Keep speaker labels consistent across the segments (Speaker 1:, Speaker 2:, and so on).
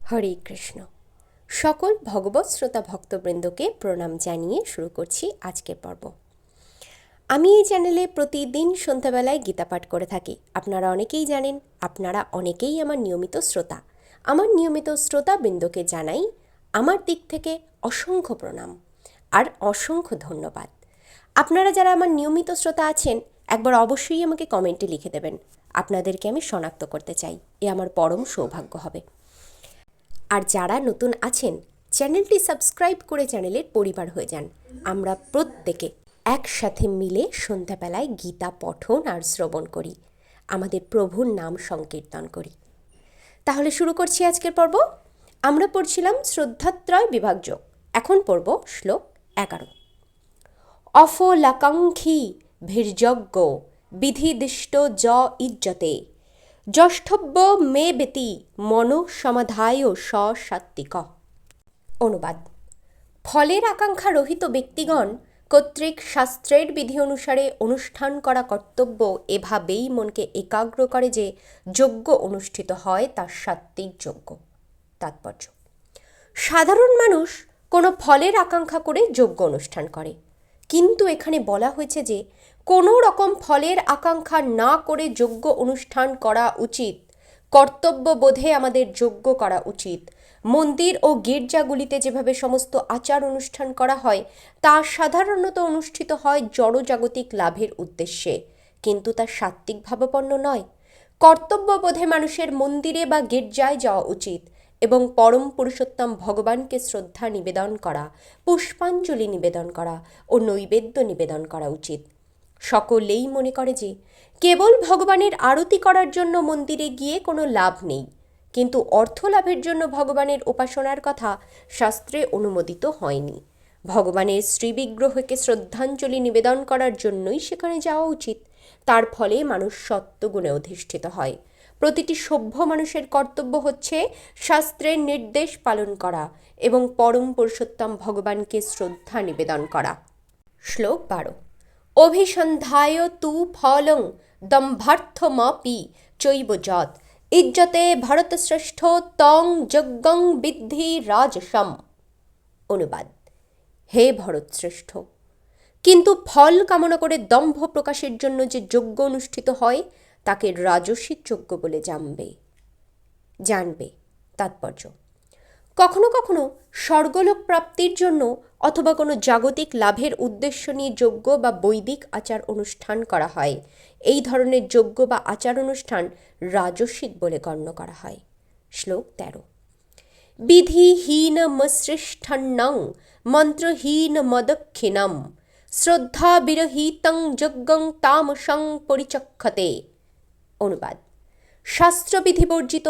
Speaker 1: হরে কৃষ্ণ। সকল ভগবৎ শ্রোতা ভক্তবৃন্দকে প্রণাম জানিয়ে শুরু করছি আজকের পর্ব। আমি এই চ্যানেলে প্রতিদিন সন্ধ্যাবেলায় গীতা পাঠ করে থাকি। আপনারা অনেকেই জানেন, আপনারা অনেকেই আমার নিয়মিত শ্রোতা। আমার নিয়মিত শ্রোতাবৃন্দকে জানাই আমার দিক থেকে অসংখ্য প্রণাম আর অসংখ্য ধন্যবাদ। আপনারা যারা আমার নিয়মিত শ্রোতা আছেন, একবার অবশ্যই আমাকে কমেন্টে লিখে দেবেন। আপনাদেরকে আমি শনাক্ত করতে চাই, এ আমার পরম সৌভাগ্য হবে। আর যারা নতুন আছেন, চ্যানেলটি সাবস্ক্রাইব করে চ্যানেলের পরিবার হয়ে যান। আমরা প্রত্যেকে একসাথে মিলে সন্ধ্যাবেলায় গীতা পঠন আর শ্রবণ করি, আমাদের প্রভুর নাম সংকীর্তন করি। তাহলে শুরু করছি আজকের পর্ব। আমরা পড়ছিলাম শ্রদ্ধাত্রয় বিভাগযোগ। এখন পড়ব শ্লোক 11। অফলাকাঙ্ক্ষী ভীর্যজ্ঞ বিধিদিষ্ট য ইজ্জতে জ্যষ্ঠব্য মে বেতি মনো সমাধায় সাত্ত্বিক। অনুবাদ: ফলের আকাঙ্ক্ষা রহিত ব্যক্তিগণ কর্তৃক শাস্ত্রের বিধি অনুসারে অনুষ্ঠান করা কর্তব্য এভাবেই মনকে একাগ্র করে যে যজ্ঞ অনুষ্ঠিত হয় তা সাত্ত্বিক যজ্ঞ। তাৎপর্য: সাধারণ মানুষ কোনো ফলের আকাঙ্ক্ষা করে যজ্ঞ অনুষ্ঠান করে, কিন্তু এখানে বলা হয়েছে যে কোনো রকম ফলের আকাঙ্ক্ষা না করে যজ্ঞ অনুষ্ঠান করা উচিত। কর্তব্যবোধে আমাদের যজ্ঞ করা উচিত। মন্দির ও গির্জাগুলিতে যেভাবে সমস্ত আচার অনুষ্ঠান করা হয় তা সাধারণত অনুষ্ঠিত হয় জড়জাগতিক লাভের উদ্দেশ্যে, কিন্তু তা সাত্ত্বিক ভাবাপন্ন নয়। কর্তব্যবোধে মানুষের মন্দিরে বা গির্জায় যাওয়া উচিত এবং পরম পুরুষোত্তম ভগবানকে শ্রদ্ধা নিবেদন করা, পুষ্পাঞ্জলি নিবেদন করা ও নৈবেদ্য নিবেদন করা উচিত। সকলেই মনে করে যে কেবল ভগবানের আরতি করার জন্য মন্দিরে গিয়ে কোনো লাভ নেই, কিন্তু অর্থ লাভের জন্য ভগবানের উপাসনার কথা শাস্ত্রে অনুমোদিত হয়নি। ভগবানের শ্রীবিগ্রহকে শ্রদ্ধাঞ্জলি নিবেদন করার জন্যই সেখানে যাওয়া উচিত। তার ফলে মানুষ সত্ত্বগুণে অধিষ্ঠিত হয়। প্রতিটি সভ্য মানুষের কর্তব্য হচ্ছে শাস্ত্রের নির্দেশ পালন করা এবং পরম পুরুষোত্তম ভগবানকে শ্রদ্ধা নিবেদন করা। শ্লোক 12। অভিসন্ধায় তু ফলং দম্ভার্থমপি চৈব যৎ ইজ্জতে ভরতশ্রেষ্ঠ তং যজ্ঞং বিদ্ধি রাজসম। অনুবাদ: হে ভরতশ্রেষ্ঠ, কিন্তু ফল কামনা করে দম্ভ প্রকাশের জন্য যে যজ্ঞ অনুষ্ঠিত হয় তাকে রাজসিক যজ্ঞ বলে জানবে। তাৎপর্য: কখনো কখনো স্বর্গলোক প্রাপ্তির জন্য অথবা কোনো জাগতিক লাভের উদ্দেশ্য নিয়ে যজ্ঞ বা বৈদিক আচার অনুষ্ঠান করা হয়। এই ধরনের যজ্ঞ বা আচার অনুষ্ঠান রাজসিক বলে গণ্য করা হয়। শ্লোক 13। বিধিহীনমসৃষ্টান্নং মন্ত্রহীনমদক্ষিণম শ্রদ্ধাবিরহিতং যজ্ঞং তামসং পরিচক্ষতে। অনুবাদ: শাস্ত্রবিধি বর্জিত,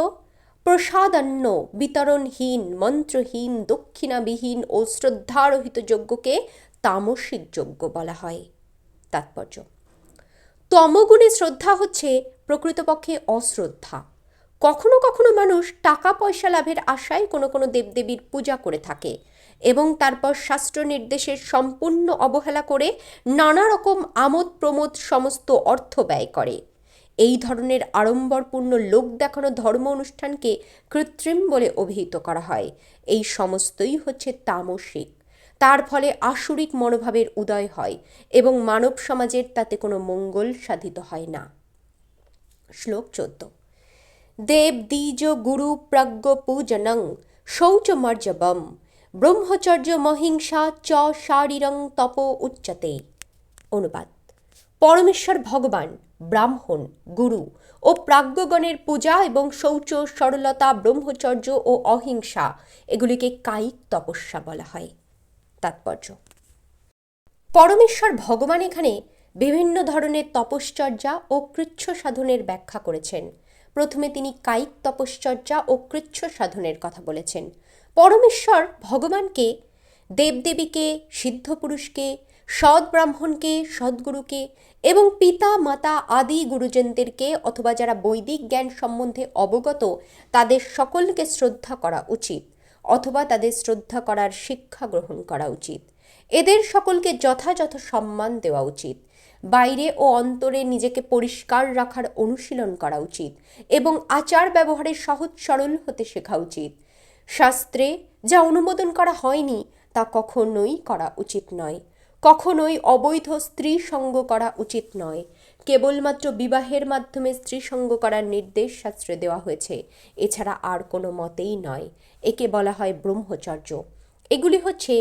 Speaker 1: প্রসাদান্ন বিতরণহীন, মন্ত্রহীন, দক্ষিণাবিহীন ও শ্রদ্ধারহিত যজ্ঞকে তামসিক যজ্ঞ বলা হয়। তাৎপর্য: তমগুণে শ্রদ্ধা হচ্ছে প্রকৃতপক্ষে অশ্রদ্ধা। কখনো কখনো মানুষ টাকা পয়সা লাভের আশায় কোনো কোনো দেবদেবীর পূজা করে থাকে এবং তারপর শাস্ত্র নির্দেশের সম্পূর্ণ অবহেলা করে নানা রকম আমোদ প্রমোদ সমস্ত অর্থ ব্যয় করে। এই ধরনের আড়ম্বরপূর্ণ লোক দেখানো ধর্ম অনুষ্ঠানকে কৃত্রিম বলে অভিহিত করা হয়। এই সমস্তই হচ্ছে তামসিক। তার ফলে আসুরিক মনোভাবের উদয় হয় এবং মানব সমাজের তাতে কোনো মঙ্গল সাধিত হয় না। শ্লোক 14। দেব দ্বিজ গুরু প্রাজ্ঞ পূজনং শৌচমর্জবম ব্রহ্মচর্য মহিংসা চ শারীরং তপ উচ্চতে। অনুবাদ: পরমেশ্বর ভগবান, ব্রাহ্মণ, গুরু ও প্রাজ্ঞগণের পূজা এবং শৌচ, সরলতা, ব্রহ্মচর্য ও অহিংসা এগুলিকে কায়িক তপস্যা বলা হয়। তাৎপর্য: পরমেশ্বর ভগবান এখানে বিভিন্ন ধরনের তপশ্চর্যা ও কৃচ্ছ সাধনের ব্যাখ্যা করেছেন। প্রথমে তিনি কায়িক তপশ্চর্যা ও কৃচ্ছ সাধনের কথা বলেছেন। পরমেশ্বর ভগবানকে, দেবদেবীকে, সিদ্ধপুরুষকে, সৎ ব্রাহ্মণকে, সদ্গুরুকে এবং পিতা মাতা আদি গুরুজনদেরকে অথবা যারা বৈদিক জ্ঞান সম্বন্ধে অবগত তাদের সকলকে শ্রদ্ধা করা উচিত অথবা তাদের শ্রদ্ধা করার শিক্ষা গ্রহণ করা উচিত। এদের সকলকে যথাযথ সম্মান দেওয়া উচিত। বাইরে ও অন্তরে নিজেকে পরিষ্কার রাখার অনুশীলন করা উচিত এবং আচার ব্যবহারে সহজ সরল হতে শেখা উচিত। শাস্ত্রে যা অনুমোদন করা হয়নি তা কখনোই করা উচিত নয়। কখনোই অবৈধ স্ত্রী সঙ্গ করা উচিত নয়। কেবলমাত্র বিবাহের মাধ্যমে স্ত্রী সঙ্গ করার নির্দেশ শাস্ত্রে দেওয়া হয়েছে, এছাড়া আর কোনো মতেই নয়। একে বলা হয় ব্রহ্মচর্য। এগুলি হচ্ছে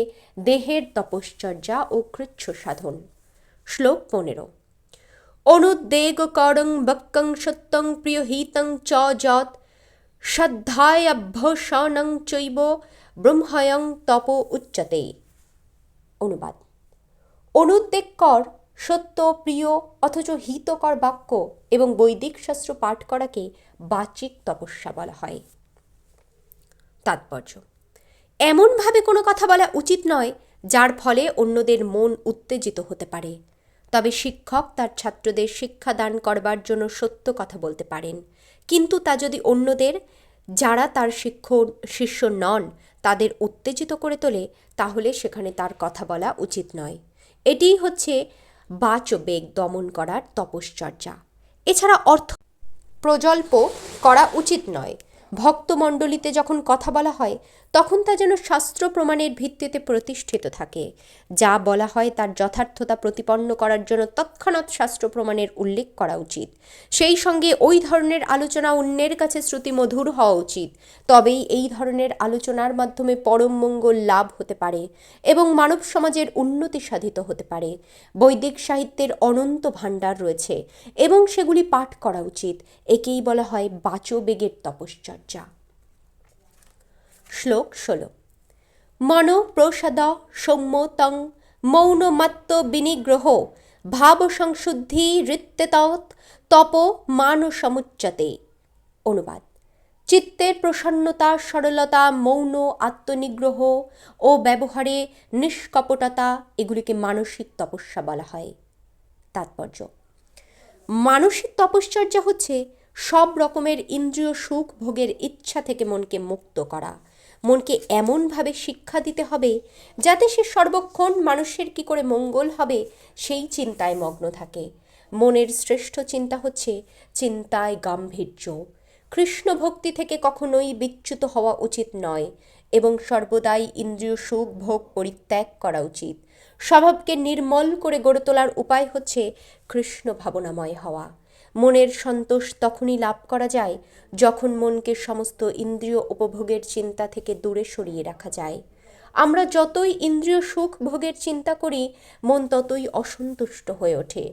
Speaker 1: দেহের তপশ্চর্যা ও কৃচ্ছ সাধন। শ্লোক 15। অনুদ্বেগ করং বক্কং সত্যং প্রিয়হিতং চ যৎ শ্রদ্ধায়াভ্যসনং চৈব ব্রহ্ময়ং তপ উচ্যতে। অনুবাদ: অনুদ্বেগকর, সত্য, প্রিয় অথচ হিতকর বাক্য এবং বৈদিক শাস্ত্র পাঠ করাকে বাচিক তপস্যা বলা হয়। তাৎপর্য: এমনভাবে কোনো কথা বলা উচিত নয় যার ফলে অন্যদের মন উত্তেজিত হতে পারে। তবে শিক্ষক তার ছাত্রদের শিক্ষা দান করবার জন্য সত্য কথা বলতে পারেন, কিন্তু তা যদি অন্যদের, যারা তার শিষ্য নন, তাদের উত্তেজিত করে তোলে, তাহলে সেখানে তার কথা বলা উচিত নয়। এটিই হচ্ছে বাচবেগ দমন করার তপশ্চর্যা। এছাড়া অর্থ প্রজল্প করা উচিত নয়। ভক্তমণ্ডলীতে যখন কথা বলা হয় তখন তা যেন শাস্ত্র প্রমাণের ভিত্তিতে প্রতিষ্ঠিত থাকে। যা বলা হয় তার যথার্থতা প্রতিপন্ন করার জন্য তৎক্ষণাৎ শাস্ত্র প্রমাণের উল্লেখ করা উচিত। সেই সঙ্গে ওই ধরনের আলোচনা অন্যের কাছে শ্রুতিমধুর হওয়া উচিত। তবেই এই ধরনের আলোচনার মাধ্যমে পরম মঙ্গল লাভ হতে পারে এবং মানব সমাজের উন্নতি সাধিত হতে পারে। বৈদিক সাহিত্যের অনন্ত ভাণ্ডার রয়েছে এবং সেগুলি পাঠ করা উচিত। একেই বলা হয় বাচবেগের তপশ্চর্যা। শ্লোক 16। মন প্রসাদ সৌম্য তং মৌনমাত্ম বিনিগ্রহ ভাব সংশুদ্ধি ঋত্যেতৎ তপ মান সমুচ্যতে। অনুবাদ: চিত্তের প্রসন্নতা, সরলতা, মৌন, আত্মনিগ্রহ ও ব্যবহারে নিষ্কপটতা, এগুলিকে মানসিক তপস্যা বলা হয়। তাৎপর্য: মানসিক তপশ্চর্যা হচ্ছে সব রকমের ইন্দ্রিয় সুখ ভোগের ইচ্ছা থেকে মনকে মুক্ত করা। মনকে এমনভাবে শিক্ষা দিতে হবে যাতে সে সর্বক্ষণ মানুষের কি করে মঙ্গল হবে সেই চিন্তায় মগ্ন থাকে। মনের শ্রেষ্ঠ চিন্তা হচ্ছে চিন্তায় গাম্ভীর্য। কৃষ্ণ ভক্তি থেকে কখনোই বিচ্যুত হওয়া উচিত নয় এবং সর্বদাই ইন্দ্রিয় সুখ ভোগ পরিত্যাগ করা উচিত। স্বভাবকে নির্মল করে গড়ে তোলার উপায় হচ্ছে কৃষ্ণ ভাবনাময় হওয়া। মনের সন্তোষ তখনই লাভ করা যায় যখন মনকে সমস্ত ইন্দ্রিয় উপভোগের চিন্তা থেকে দূরে সরিয়ে রাখা যায়। আমরা যতই ইন্দ্রিয় সুখ ভোগের চিন্তা করি, মন ততই অসন্তুষ্ট হয়ে ওঠে।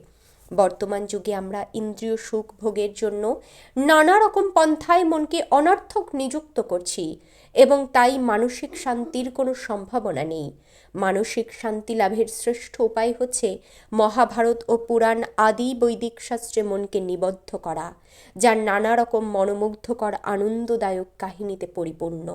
Speaker 1: বর্তমান যুগে আমরা ইন্দ্রিয় সুখ ভোগের জন্য নানা রকম পন্থায় মনকে অনর্থক নিযুক্ত করছি এবং তাই মানসিক শান্তির কোনো সম্ভাবনা নেই। মানসিক শান্তি লাভের শ্রেষ্ঠ উপায় হচ্ছে মহাভারত ও পুরাণ আদি বৈদিক শাস্ত্রে মনকে নিবদ্ধ করা, যা নানা রকম মনোমুগ্ধকর আনন্দদায়ক কাহিনীতে পরিপূর্ণ।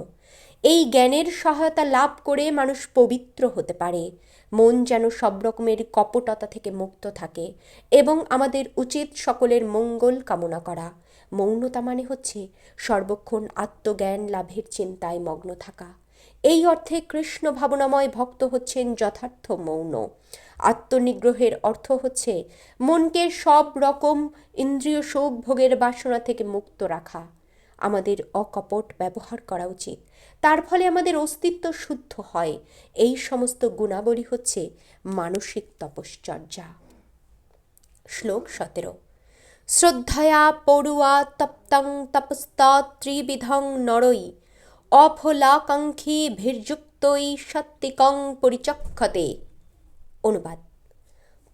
Speaker 1: এই জ্ঞানের সহায়তা লাভ করে মানুষ পবিত্র হতে পারে। মন যেন সব রকমের কপটতা থেকে মুক্ত থাকে এবং আমাদের উচিত সকলের মঙ্গল কামনা করা। মৌনতা মানে হচ্ছে সর্বক্ষণ আত্মজ্ঞান লাভের চিন্তায় মগ্ন থাকা। এই অর্থে কৃষ্ণ ভাবনাময় ভক্ত হচ্ছেন যথার্থ মৌন। আত্মনিগ্রহের অর্থ হচ্ছে মনকে সব রকম ইন্দ্রিয় সুখ ভোগের বাসনা থেকে মুক্ত রাখা। আমাদের অকপট ব্যবহার করা উচিত, তার ফলে আমাদের অস্তিত্ব শুদ্ধ হয়। এই সমস্ত গুণাবলী হচ্ছে মানসিক তপশ্চর্যা। শ্লোক 17। শ্রদ্ধয়া পড়ুয়া তপ্তং তপস্তত্রিবিধং নরৈ অফলাকাঙ্ক্ষী ভির্যুক্তৈ সাত্ত্বিকং পরিচক্ষতে। অনুবাদ: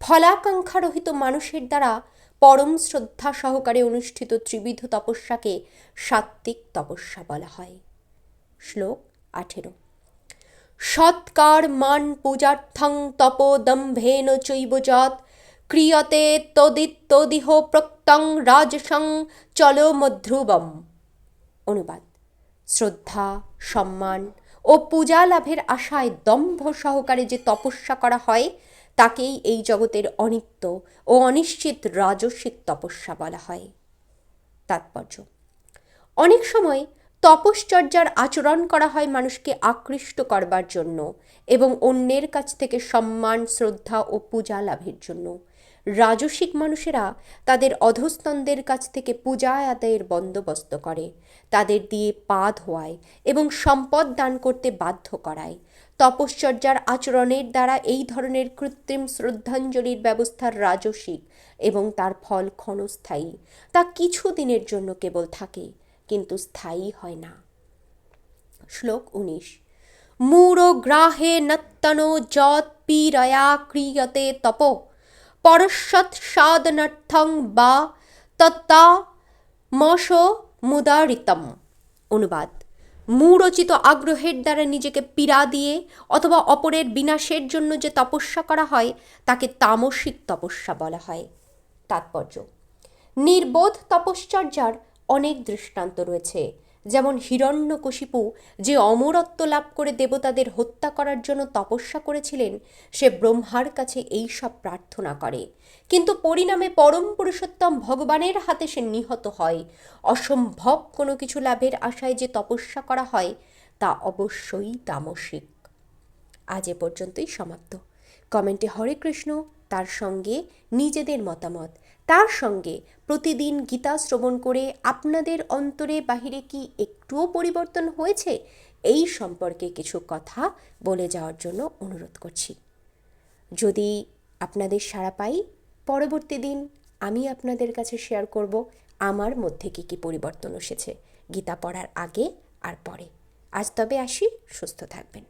Speaker 1: ফলাকাঙ্ক্ষারহিত মানুষের দ্বারা পরম শ্রদ্ধা সহকারে অনুষ্ঠিত ত্রিবিধ তপস্যাকে সাত্ত্বিক তপস্যা বলা হয়। শ্লোক 18। সৎকর্মান পূজার্থং তপোদম্ভেন চৈব যৎ ক্রিয়তে তদিহ প্রক্তং রাজসং চলমধ্রুবম। অনুবাদ: শ্রদ্ধা, সম্মান ও পূজা লাভের আশায় দম্ভ সহকারে যে তপস্যা করা হয় তাকেই এই জগতের অনিত্য ও অনিশ্চিত রাজসিক তপস্যা বলা হয়। তাৎপর্য: অনেক সময় তপশ্চর্যার আচরণ করা হয় মানুষকে আকৃষ্ট করবার জন্য এবং অন্যের কাছ থেকে সম্মান, শ্রদ্ধা ও পূজা লাভের জন্য। রাজসিক মানুষেরা তাদের অধস্তনদের কাছ থেকে পূজা আদায়ের বন্দোবস্ত করে, তাদের দিয়ে পা ধোয়ায় এবং সম্পদ দান করতে বাধ্য করায়। তপশ্চর্যার আচরণের দ্বারা এই ধরনের কৃত্রিম শ্রদ্ধাঞ্জলির ব্যবস্থার রাজসিক এবং তার ফল ক্ষণস্থায়ী। তা কিছু দিনের জন্য কেবল থাকে, কিন্তু স্থায়ী হয় না। শ্লোক 19। মূঢ়গ্রাহে নত্তনো যৎ পীড়য়া ক্রিয়তে তপ পরশ্বৎ সাধনার্থং বা তত্তামশ মুদারিতম। অনুবাদ: মূঢ়োচিত আগ্রহের দ্বারা নিজেকে পীড়া দিয়ে অথবা অপরের বিনাশের জন্য যে তপস্যা করা হয় তাকে তামসিক তপস্যা বলা হয়। তাৎপর্য: নির্বোধ তপশ্চর্যার অনেক দৃষ্টান্ত রয়েছে। যেমন হিরণ্যকশিপু যে অমরত্ব লাভ করে দেবতাদের হত্যা করার জন্য তপস্যা করেছিলেন, সে ব্রহ্মার কাছে এই সব প্রার্থনা করে, কিন্তু পরিণামে পরম পুরুষোত্তম ভগবানের হাতে সে নিহত হয়। অসম্ভব কোনো কিছু লাভের আশায় যে তপস্যা করা হয় তা অবশ্যই তামসিক। আজ এ পর্যন্তই সমাপ্ত। কমেন্টে হরে কৃষ্ণ, তার সঙ্গে নিজেদের মতামত, তার সঙ্গে প্রতিদিন গীতা শ্রবণ করে আপনাদের অন্তরে বাহিরে কি একটুও পরিবর্তন হয়েছে এই সম্পর্কে কিছু কথা বলে যাওয়ার জন্য অনুরোধ করছি। যদি আপনাদের সাড়া পাই, পরবর্তী দিন আমি আপনাদের কাছে শেয়ার করব আমার মধ্যে কি কি পরিবর্তন এসেছে গীতা পড়ার আগে আর পরে। আজ তবে আসি, সুস্থ থাকবেন।